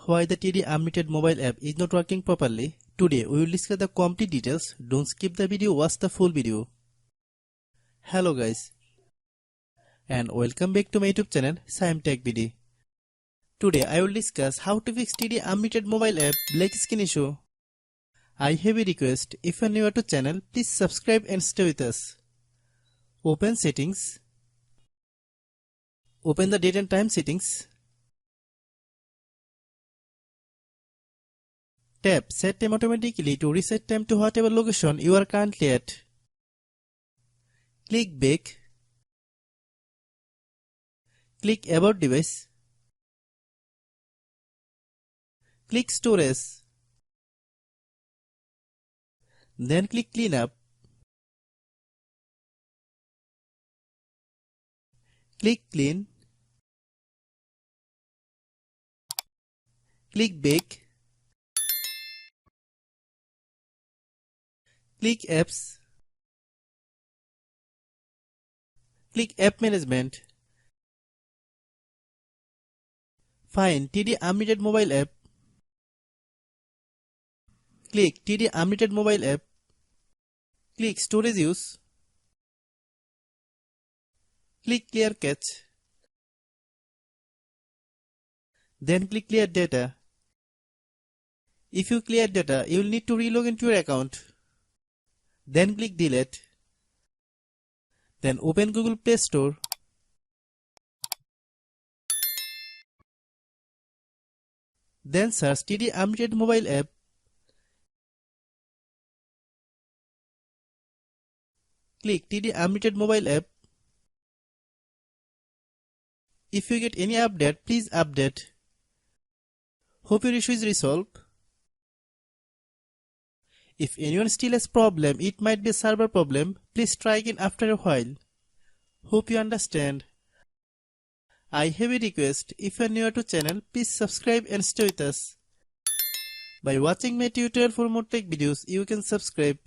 Why the TD Unlimited mobile app is not working properly? Today we will discuss the complete details. Don't skip the video, watch the full video. Hello guys, and welcome back to my YouTube channel Shaem Tech BD. Today I will discuss how to fix TD Unlimited mobile app black screen issue. I have a request. If you are new to channel, please subscribe and stay with us. Open settings. Open the date and time settings. Tap Set Time automatically to reset time to whatever location you are currently at. Click Back. Click About Device. Click Storage. Then click Cleanup. Click Clean. Click Back. Click Apps. Click App Management. Find TD Unlimited mobile app. Click TD Unlimited mobile app. Click Storage Use. Click Clear Cache. Then click Clear Data. If you clear data, you will need to relog into your account. Then click Delete. Then open Google Play Store. Then search TD Unlimited mobile app. Click TD Unlimited mobile app. If you get any update, please update. Hope your issue is resolved. If anyone still has problem, it might be a server problem. Please try again after a while. Hope you understand. I have a request. If you are new to channel, please subscribe and stay with us. By watching my tutorial for more tech videos, you can subscribe.